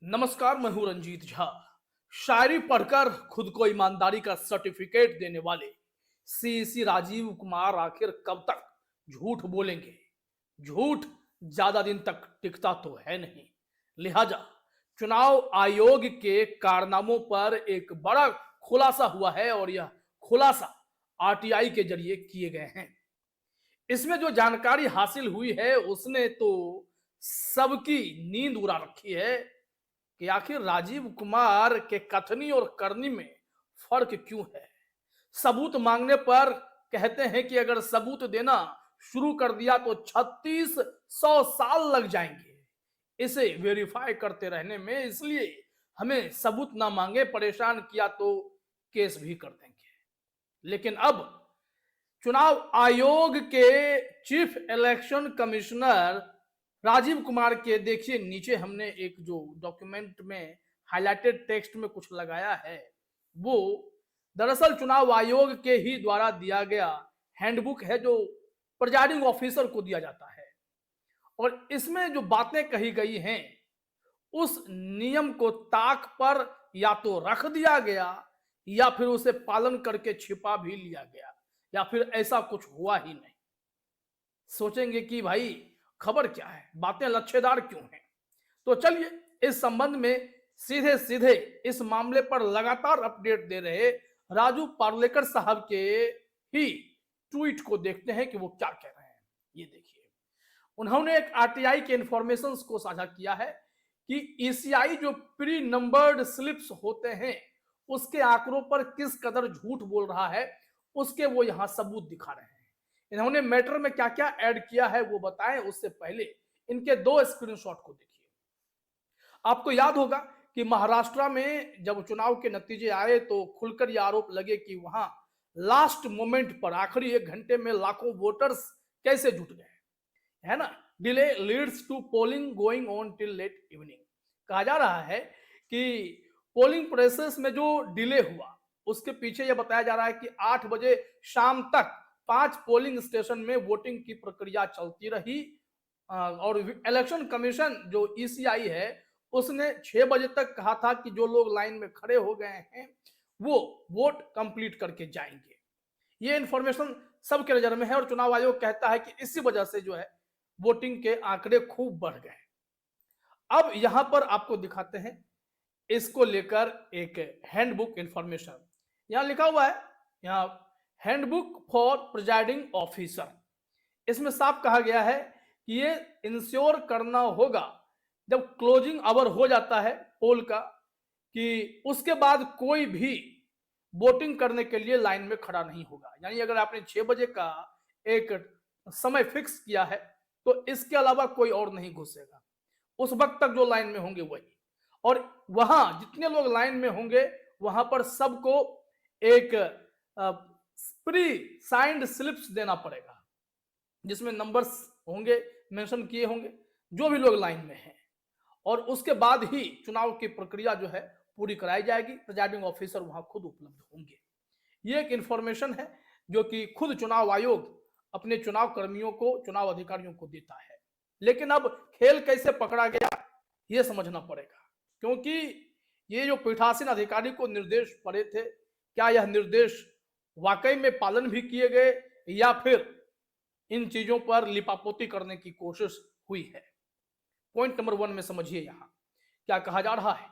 नमस्कार, मैं हूं रंजीत झा। शायरी पढ़कर खुद को ईमानदारी का सर्टिफिकेट देने वाले सीसी राजीव कुमार आखिर कब तक झूठ बोलेंगे? झूठ ज्यादा दिन तक टिकता तो है नहीं। लिहाजा चुनाव आयोग के कारनामों पर एक बड़ा खुलासा हुआ है और यह खुलासा आरटीआई के जरिए किए गए हैं। इसमें जो जानकारी हासिल हुई है उसने तो सबकी नींद उड़ा रखी है कि आखिर राजीव कुमार के कथनी और करनी में फर्क क्यों है। सबूत मांगने पर कहते हैं कि अगर सबूत देना शुरू कर दिया तो 3600 साल लग जाएंगे इसे वेरीफाई करते रहने में, इसलिए हमें सबूत ना मांगे, परेशान किया तो केस भी कर देंगे। लेकिन अब चुनाव आयोग के chief election commissioner Rajiv Kumar के देखिए नीचे हमने एक जो डॉक्यूमेंट में हाईलाइटेड टेक्स्ट में कुछ लगाया है, वो दरअसल चुनाव आयोग के ही द्वारा दिया गया हैंडबुक है जो प्रिजाइडिंग ऑफिसर को दिया जाता है। और इसमें जो बातें कही गई हैं उस नियम को ताक पर या तो रख दिया गया या फिर उसे पालन करके छिपा भी लिया गया या फिर ऐसा कुछ हुआ ही नहीं। सोचेंगे कि भाई खबर क्या है, बातें लच्छेदार क्यों हैं? तो चलिए इस संबंध में सीधे सीधे इस मामले पर लगातार अपडेट दे रहे राजू पार्लेकर साहब के ही ट्वीट को देखते हैं कि वो क्या कह रहे हैं। ये देखिए, उन्होंने एक आरटीआई के इंफॉर्मेशन को साझा किया है कि ईसीआई जो प्री नंबर्ड स्लिप्स होते हैं उसके आंकड़ों पर किस कदर झूठ बोल रहा है उसके वो यहां सबूत दिखा रहे हैं। इन्होंने मैटर में क्या क्या ऐड किया है वो बताएं, उससे पहले इनके दो स्क्रीनशॉट को देखिए। आपको याद होगा कि महाराष्ट्र में जब चुनाव के नतीजे आए तो खुलकर यह आरोप लगे कि वहां लास्ट मोमेंट पर आखिरी एक घंटे में लाखों वोटर्स कैसे जुट गए, है ना। Delay leads to polling going on till late evening. कहा जा रहा है कि पोलिंग प्रोसेस में जो डिले हुआ उसके पीछे यह बताया जा रहा है कि 8 बजे शाम तक 5 पोलिंग स्टेशन में वोटिंग की प्रक्रिया चलती रही और इलेक्शन कमीशन जो ईसीआई है उसने 6 बजे तक कहा था कि जो लोग लाइन में खड़े हो गए हैं वो वोट कंप्लीट करके जाएंगे। ये इंफॉर्मेशन सबके नजर में है और चुनाव आयोग कहता है कि इसी वजह से जो है वोटिंग के आंकड़े खूब बढ़ गए। अब यहां पर आपको दिखाते हैं इसको लेकर एक हैंडबुक इंफॉर्मेशन। यहां लिखा हुआ है, यहां हैंडबुक फॉर प्रिजाइडिंग ऑफिसर। इसमें साफ कहा गया है कि ये इंश्योर करना होगा जब क्लोजिंग आवर हो जाता है पोल का कि उसके बाद कोई भी वोटिंग करने के लिए लाइन में खड़ा नहीं होगा। यानी अगर आपने 6 बजे का एक समय फिक्स किया है तो इसके अलावा कोई और नहीं घुसेगा। उस वक्त तक जो लाइन में होंगे वही, और वहां जितने लोग लाइन में होंगे वहां पर सबको एक प्री साइंड स्लिप्स देना पड़ेगा जिसमें नंबर्स होंगे, मेंशन किए होंगे जो भी लोग लाइन में हैं, और उसके बाद ही चुनाव की प्रक्रिया जो है पूरी कराई जाएगी। प्रिजाइडिंग ऑफिसर वहां खुद उपलब्ध होंगे। ये एक इंफॉर्मेशन है जो कि खुद चुनाव आयोग अपने चुनाव कर्मियों को, चुनाव अधिकारियों को देता है। लेकिन अब खेल कैसे पकड़ा गया ये समझना पड़ेगा, क्योंकि ये जो पीठासीन अधिकारी को निर्देश पड़े थे, क्या यह निर्देश वाकई में पालन भी किए गए या फिर इन चीजों पर लिपापोती करने की कोशिश हुई है। पॉइंट नंबर 1 में समझिए यहां क्या कहा जा रहा है।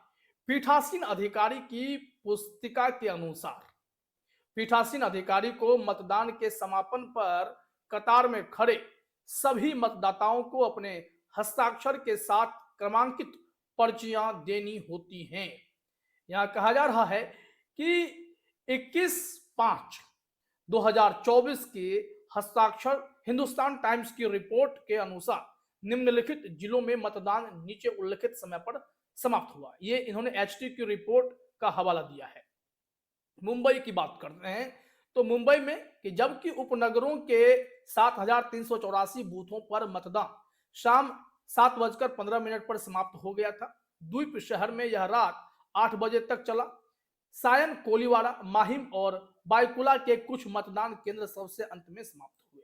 पीठासीन अधिकारी की पुस्तिका के अनुसार पीठासीन अधिकारी को मतदान के समापन पर कतार में खड़े सभी मतदाताओं को अपने हस्ताक्षर के साथ क्रमांकित पर्चियां देनी होती हैं। यहां कहा जा रहा है कि 21/5/2024 के हस्ताक्षर हिंदुस्तान टाइम्स की रिपोर्ट के अनुसार निम्नलिखित जिलों में मतदान नीचे उल्लेखित समय पर समाप्त हुआ। ये इन्होंने एचटी की रिपोर्ट का हवाला दिया है। मुंबई की बात करते हैं तो मुंबई में कि जबकि उपनगरों के 7384 बूथों पर मतदान शाम 7:15 पर समाप्त हो गया था। द्वीप शहर में यह रात 8 बजे तक चला। सायन, कोलीवाड़ा, माहिम और बायकुला के कुछ मतदान केंद्र सबसे अंत में समाप्त हुए।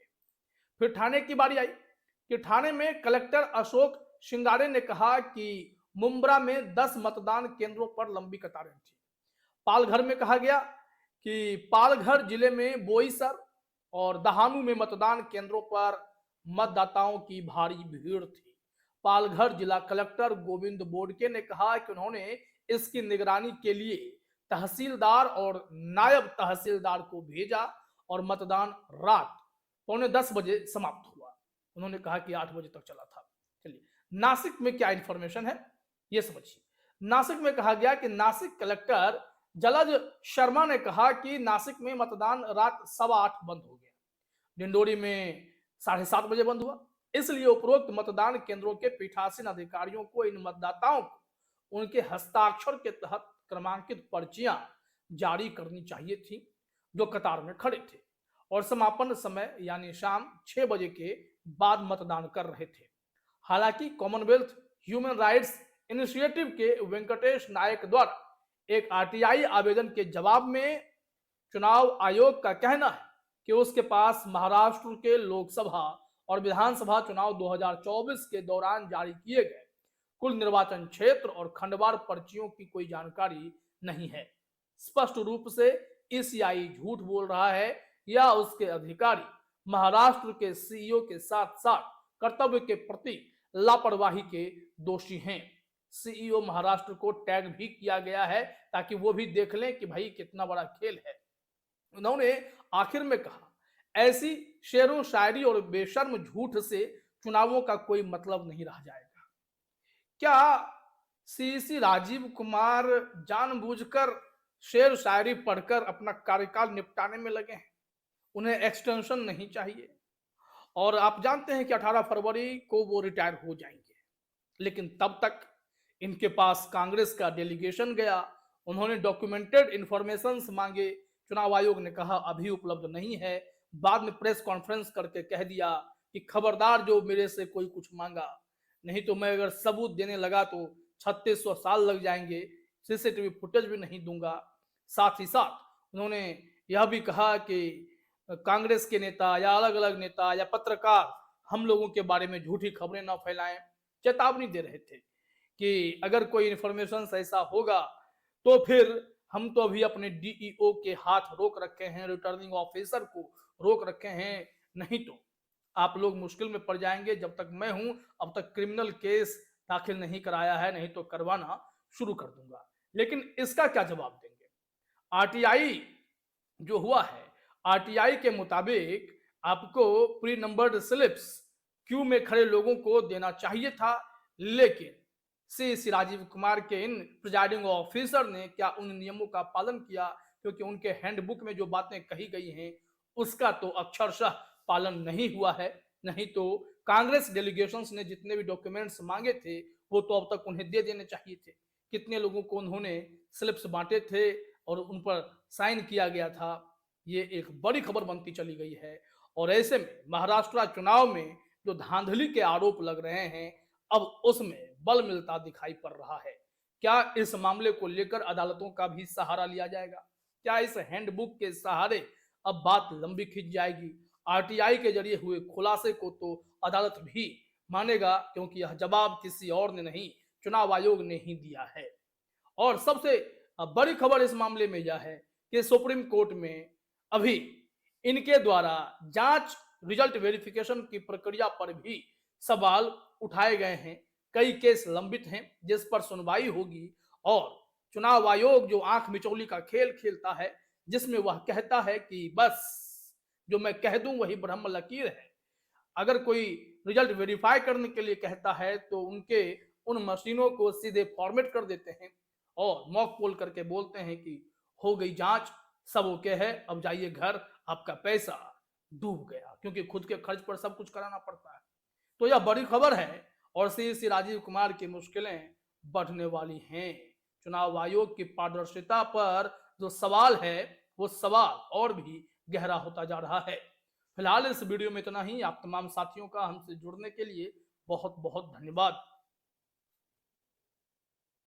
फिर ठाणे की बारी आई कि ठाणे में कलेक्टर अशोक शिंगारे ने कहा कि मुंब्रा में 10 मतदान केंद्रों पर लंबी कतारें थी। पालघर में कहा गया कि पालघर जिले में बोईसर और दहानू में मतदान केंद्रों पर मतदाताओं की भारी भीड़ थी। पालघर जिला कलेक्टर गोविंद बोडके ने कहा कि उन्होंने इसकी निगरानी के लिए तहसीलदार और नायब तहसीलदार को भेजा और मतदान रात 9:45 बजे समाप्त हुआ। उन्होंने कहा कि 8 बजे तक चला था। चलिए, नासिक में क्या इंफॉर्मेशन है ये समझिए। नासिक में कहा गया कि नासिक कलेक्टर जलज शर्मा ने कहा कि नासिक में मतदान रात 8:15 बंद हो गया। डिंडोरी में 7:30 बजे बंद हुआ। इसलिए उपरोक्त मतदान केंद्रों के पीठासीन अधिकारियों को इन मतदाताओं को उनके हस्ताक्षर के तहत क्रमांकित पर्चियां जारी करनी चाहिए थी जो कतार में खड़े थे और समापन समय यानी शाम 6 बजे के बाद मतदान कर रहे थे। हालांकि कॉमनवेल्थ ह्यूमन राइट्स इनिशिएटिव के वेंकटेश नायक द्वारा एक आरटीआई आवेदन के जवाब में चुनाव आयोग का कहना है कि उसके पास महाराष्ट्र के लोकसभा और विधानसभा चुनाव 2024 के दौरान जारी किए गए कुल निर्वाचन क्षेत्र और खंडवार पर्चियों की कोई जानकारी नहीं है। स्पष्ट रूप से ईसीआई झूठ बोल रहा है या उसके अधिकारी महाराष्ट्र के सीईओ के साथ साथ कर्तव्य के प्रति लापरवाही के दोषी हैं। सीईओ महाराष्ट्र को टैग भी किया गया है ताकि वो भी देख लें कि भाई कितना बड़ा खेल है। उन्होंने आखिर में कहा, ऐसी शेरों शायरी और बेशर्म झूठ से चुनावों का कोई मतलब नहीं रह जाएगा। क्या सीसी राजीव कुमार जानबूझकर शेर शायरी पढ़कर अपना कार्यकाल निपटाने में लगे हैं? उन्हें एक्सटेंशन नहीं चाहिए और आप जानते हैं कि 18 फरवरी को वो रिटायर हो जाएंगे, लेकिन तब तक इनके पास कांग्रेस का डेलीगेशन गया। उन्होंने डॉक्यूमेंटेड इंफॉर्मेशन मांगे। चुनाव आयोग ने कहा अभी उपलब्ध नहीं है। बाद में प्रेस कॉन्फ्रेंस करके कह दिया कि खबरदार जो मेरे से कोई कुछ मांगा, नहीं तो मैं अगर सबूत देने लगा तो 3600 साल लग जाएंगे, सीसीटीवी फुटेज भी नहीं दूंगा। साथ ही साथ उन्होंने यह भी कहा कि कांग्रेस के नेता या अलग अलग नेता या पत्रकार हम लोगों के बारे में झूठी खबरें न फैलाएं। चेतावनी दे रहे थे कि अगर कोई इंफॉर्मेशन ऐसा होगा तो फिर हम तो अभी अपने डीईओ के हाथ रोक रखे हैं, रिटर्निंग ऑफिसर को रोक रखे हैं, नहीं तो आप लोग मुश्किल में पड़ जाएंगे। जब तक मैं हूं अब तक क्रिमिनल केस दाखिल नहीं कराया है, नहीं तो करवाना शुरू कर दूंगा। लेकिन इसका क्या जवाब देंगे? आरटीआई जो हुआ है, आरटीआई के मुताबिक आपको प्री नंबर्ड स्लिप्स क्यू में खड़े लोगों को देना चाहिए था, लेकिन सीसी राजीव कुमार के इन प्रिजाइडिंग ऑफिसर ने क्या उन नियमों का पालन किया? क्योंकि उनके हैंडबुक में जो बातें कही गई हैं उसका तो अक्षरशः पालन नहीं हुआ है। नहीं तो कांग्रेस डेलीगेशंस ने जितने भी डॉक्यूमेंट्स मांगे थे वो तो अब तक उन्हें दे देने चाहिए थे। कितने लोगों को उन्होंने स्लिप्स बांटे थे और उन पर साइन किया गया था, ये एक बड़ी खबर बनती चली गई है। और ऐसे में महाराष्ट्र चुनाव में जो धांधली के आरोप लग रहे हैं अब उसमें बल मिलता दिखाई पड़ रहा है। क्या इस मामले को लेकर अदालतों का भी सहारा लिया जाएगा? क्या इस हैंडबुक के सहारे अब बात लंबी खिंच जाएगी? आरटीआई के जरिए हुए खुलासे को तो अदालत भी मानेगा, क्योंकि यह जवाब किसी और ने नहीं, चुनाव आयोग ने ही दिया है। और सबसे बड़ी खबर इस मामले में यह है कि सुप्रीम कोर्ट में अभी इनके द्वारा जांच रिजल्ट वेरिफिकेशन की प्रक्रिया पर भी सवाल उठाए गए हैं। कई केस लंबित हैं जिस पर सुनवाई होगी और चुनाव आयोग जो आंख मिचौली का खेल खेलता है, जिसमें वह कहता है कि बस जो मैं कह दूं वही ब्रह्म लकीर है। अगर कोई रिजल्ट वेरीफाई करने के लिए कहता है तो उनके उन मशीनों को सीधे फॉर्मेट कर देते हैं और मॉक पोल करके बोलते हैं कि हो गई जांच, सब ओके है, अब जाइए घर, आपका पैसा डूब गया, क्योंकि खुद के खर्च पर सब कुछ कराना पड़ता है। तो यह बड़ी खबर है और सीसी राजीव कुमार की मुश्किलें बढ़ने वाली हैं। चुनाव आयोग की पारदर्शिता पर जो सवाल है वो सवाल और भी गहरा होता जा रहा है। फिलहाल इस वीडियो में इतना ही। आप तमाम साथियों का हमसे जुड़ने के लिए बहुत बहुत धन्यवाद।